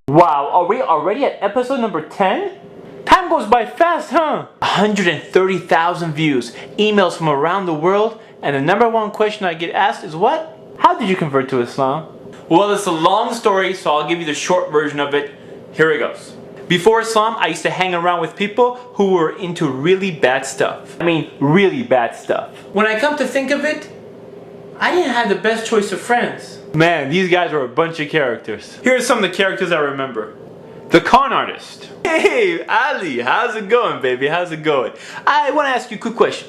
Wow, are we already at episode number 10? Time goes by fast, huh? 130,000 views, emails from around the world, and the number one question I get asked is what? How did you convert to Islam? Well, it's a long story, so I'll give you the short version of it. Here it goes. Before Islam, I used to hang around with people who were into really bad stuff. I mean, really bad stuff. When I come to think of it, I didn't have the best choice of friends. Man, these guys were a bunch of characters. Here are some of the characters I remember. The con artist. Hey, Ali, how's it going, baby? How's it going? I want to ask you a quick question.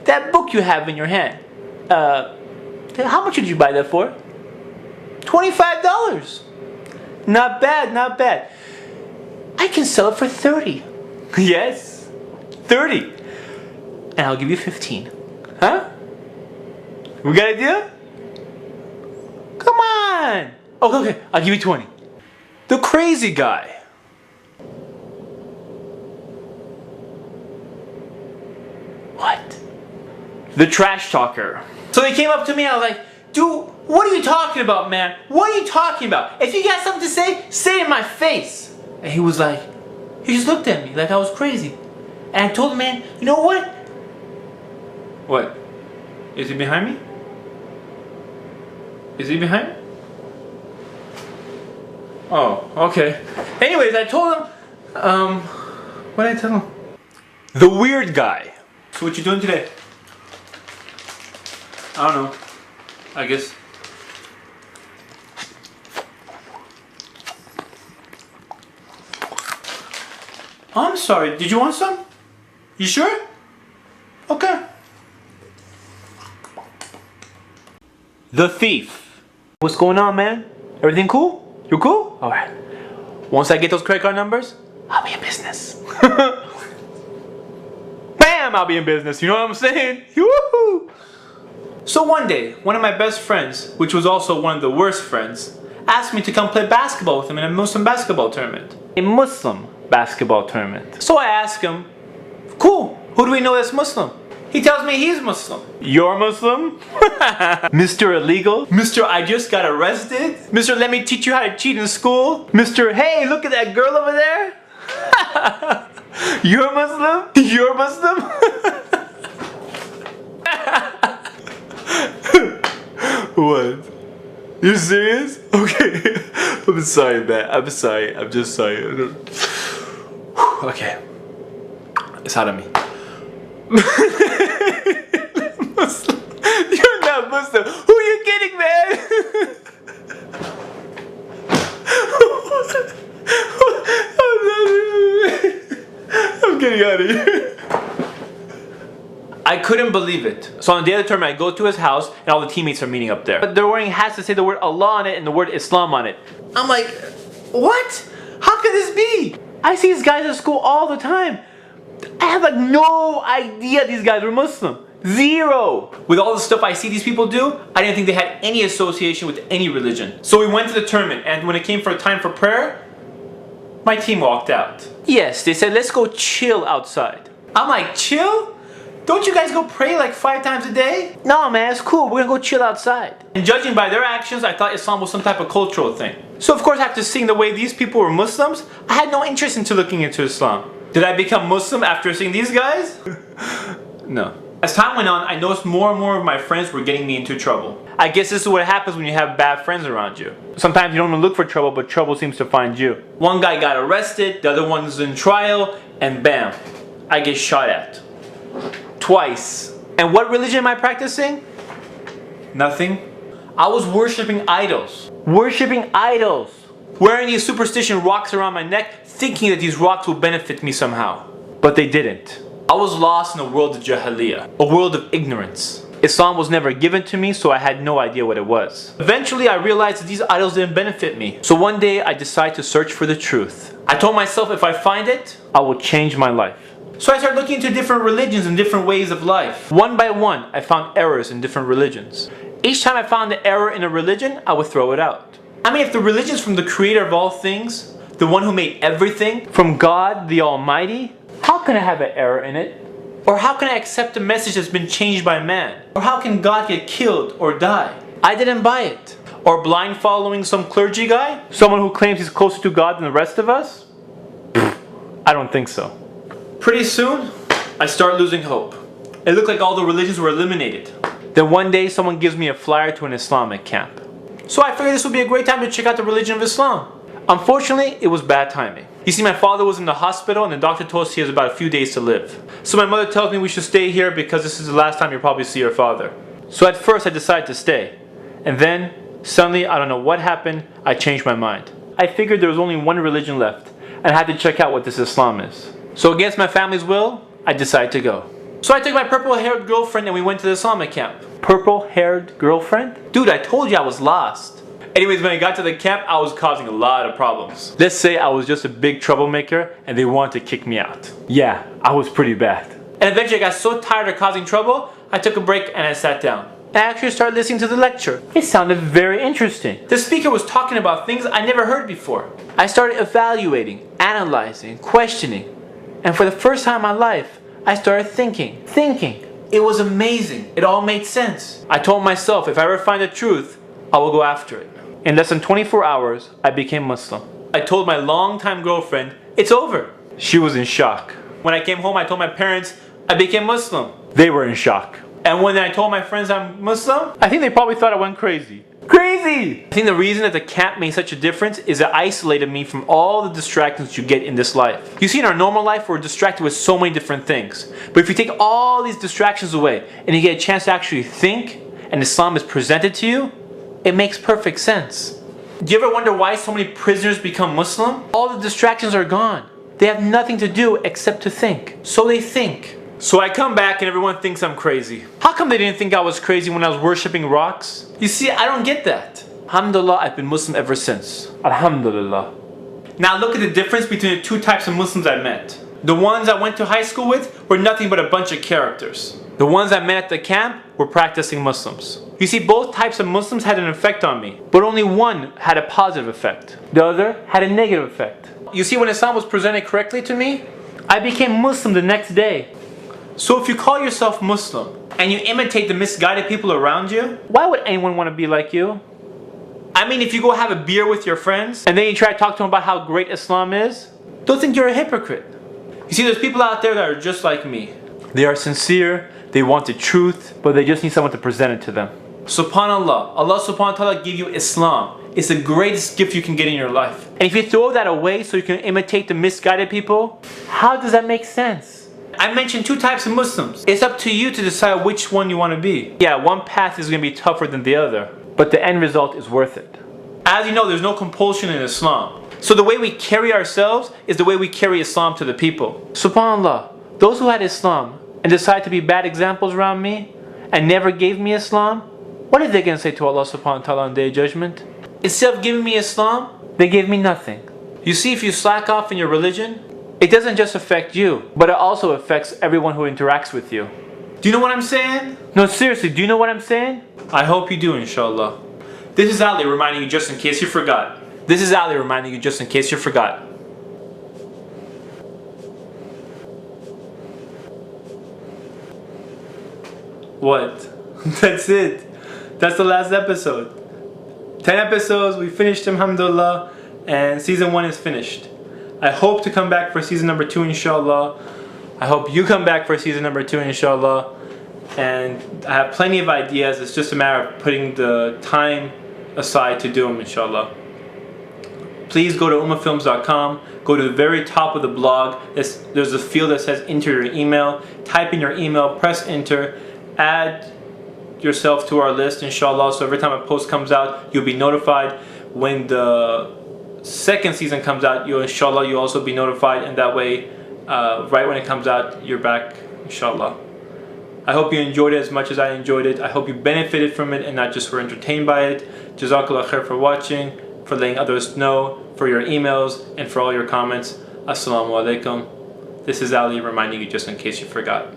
That book you have in your hand, how much did you buy that for? $25. Not bad, not bad. I can sell it for 30. Yes, 30. And I'll give you 15. Huh? We got a deal? Come on! Okay, I'll give you 20. The crazy guy. What? The trash talker. So they came up to me, I was like, dude, what are you talking about, man? What are you talking about? If you got something to say it in my face. And he was like, he just looked at me like I was crazy. And I told him, man, you know what? What? Is he behind me? Is he behind me? Oh, okay. Anyways, I told him, what did I tell him? The weird guy. So what you doing today? I don't know. I guess. I'm sorry, did you want some? You sure? Okay. The thief. What's going on, man? Everything cool? You cool? Alright. Once I get those credit card numbers, I'll be in business. Bam! I'll be in business. You know what I'm saying? Woohoo! So one day, one of my best friends, which was also one of the worst friends, asked me to come play basketball with him in a Muslim basketball tournament. A Muslim basketball tournament. So I asked him, cool, who do we know that's Muslim? He tells me he's Muslim. You're Muslim? Mr. Illegal? Mr. I just got arrested? Mr. Let me teach you how to cheat in school? Mr. Hey, look at that girl over there? You're Muslim? You're Muslim? What? You serious? Okay. I'm sorry, man. I'm sorry. I'm just sorry. Okay. It's out of me. Muslim. You're not Muslim. Who are you kidding, man? I'm getting out of here. I couldn't believe it. So on the day of the tournament, I go to his house and all the teammates are meeting up there. But they're wearing hats that say the word Allah on it and the word Islam on it. I'm like, what? How could this be? I see these guys at school all the time. I have like no idea these guys were Muslim. Zero. With all the stuff I see these people do, I didn't think they had any association with any religion. So we went to the tournament, and when it came for time for prayer, my team walked out. Yes, they said, let's go chill outside. I'm like, chill? Don't you guys go pray like 5 times a day? No, man, it's cool. We're gonna go chill outside. And judging by their actions, I thought Islam was some type of cultural thing. So of course, after seeing the way these people were Muslims, I had no interest into looking into Islam. Did I become Muslim after seeing these guys? No. As time went on, I noticed more and more of my friends were getting me into trouble. I guess this is what happens when you have bad friends around you. Sometimes you don't look for trouble, but trouble seems to find you. One guy got arrested, the other one's in trial, and bam, I get shot at. Twice. And what religion am I practicing? Nothing. I was worshipping idols. Worshipping idols. Wearing these superstition rocks around my neck, thinking that these rocks will benefit me somehow. But they didn't. I was lost in a world of Jahiliyyah, a world of ignorance. Islam was never given to me, so I had no idea what it was. Eventually, I realized that these idols didn't benefit me. So one day, I decided to search for the truth. I told myself if I find it, I will change my life. So I started looking into different religions and different ways of life. One by one, I found errors in different religions. Each time I found an error in a religion, I would throw it out. I mean, if the religion is from the creator of all things, the one who made everything, from God the Almighty, how can I have an error in it? Or how can I accept a message that's been changed by man? Or how can God get killed or die? I didn't buy it. Or blind following some clergy guy? Someone who claims he's closer to God than the rest of us? I don't think so. Pretty soon, I start losing hope. It looked like all the religions were eliminated. Then one day, someone gives me a flyer to an Islamic camp. So I figured this would be a great time to check out the religion of Islam. Unfortunately, it was bad timing. You see, my father was in the hospital and the doctor told us he has about a few days to live. So my mother tells me we should stay here because this is the last time you'll probably see your father. So at first I decided to stay. And then, suddenly, I don't know what happened, I changed my mind. I figured there was only one religion left and I had to check out what this Islam is. So against my family's will, I decided to go. So I took my purple-haired girlfriend and we went to the Islamic camp. Purple-haired girlfriend? Dude, I told you I was lost. Anyways, when I got to the camp, I was causing a lot of problems. Let's say I was just a big troublemaker and they wanted to kick me out. Yeah, I was pretty bad. And eventually I got so tired of causing trouble, I took a break and I sat down. I actually started listening to the lecture. It sounded very interesting. The speaker was talking about things I never heard before. I started evaluating, analyzing, questioning. And for the first time in my life, I started thinking. It was amazing. It all made sense. I told myself if I ever find the truth, I will go after it. In less than 24 hours, I became Muslim. I told my longtime girlfriend, it's over. She was in shock. When I came home, I told my parents, I became Muslim. They were in shock. And when I told my friends I'm Muslim, I think they probably thought I went crazy. Crazy! I think the reason that the camp made such a difference is it isolated me from all the distractions you get in this life. You see, in our normal life, we're distracted with so many different things. But if you take all these distractions away and you get a chance to actually think, and Islam is presented to you, it makes perfect sense. Do you ever wonder why so many prisoners become Muslim? All the distractions are gone. They have nothing to do except to think. So they think. So I come back and everyone thinks I'm crazy. How come they didn't think I was crazy when I was worshipping rocks? You see, I don't get that. Alhamdulillah, I've been Muslim ever since. Alhamdulillah. Now look at the difference between the two types of Muslims I met. The ones I went to high school with were nothing but a bunch of characters. The ones I met at the camp were practicing Muslims. You see, both types of Muslims had an effect on me, but only one had a positive effect. The other had a negative effect. You see, when Islam was presented correctly to me, I became Muslim the next day. So if you call yourself Muslim and you imitate the misguided people around you, why would anyone want to be like you? I mean, if you go have a beer with your friends and then you try to talk to them about how great Islam is, don't think you're a hypocrite. You see, there's people out there that are just like me. They are sincere, they want the truth, but they just need someone to present it to them. SubhanAllah, Allah subhanahu wa ta'ala gave you Islam. It's the greatest gift you can get in your life. And if you throw that away so you can imitate the misguided people, how does that make sense? I mentioned two types of Muslims. It's up to you to decide which one you want to be. Yeah, one path is going to be tougher than the other, but the end result is worth it. As you know, there's no compulsion in Islam. So the way we carry ourselves is the way we carry Islam to the people. SubhanAllah, those who had Islam and decided to be bad examples around me and never gave me Islam, what are they going to say to Allah subhanahu wa ta'ala on the day of judgment? Instead of giving me Islam, they gave me nothing. You see, if you slack off in your religion, it doesn't just affect you, but it also affects everyone who interacts with you. Do you know what I'm saying? No, seriously, do you know what I'm saying? I hope you do, inshallah. This is Ali reminding you just in case you forgot. This is Ali reminding you just in case you forgot. What? That's it. That's the last episode. 10 episodes, we finished them, alhamdulillah, and season 1 is finished. I hope to come back for season number 2, inshallah. I hope you come back for season number 2, inshallah. And I have plenty of ideas. It's just a matter of putting the time aside to do them, inshallah. Please go to ummahfilms.com. Go to the very top of the blog. There's a field that says enter your email. Type in your email, press enter, add yourself to our list, inshallah. So every time a post comes out, you'll be notified. When the second season comes out, inshallah, you'll also be notified, and that way, right when it comes out, you're back, inshallah. I hope you enjoyed it as much as I enjoyed it. I hope you benefited from it and not just were entertained by it. Jazakallah khair for watching, for letting others know, for your emails, and for all your comments. Assalamu alaikum. This is Ali reminding you just in case you forgot.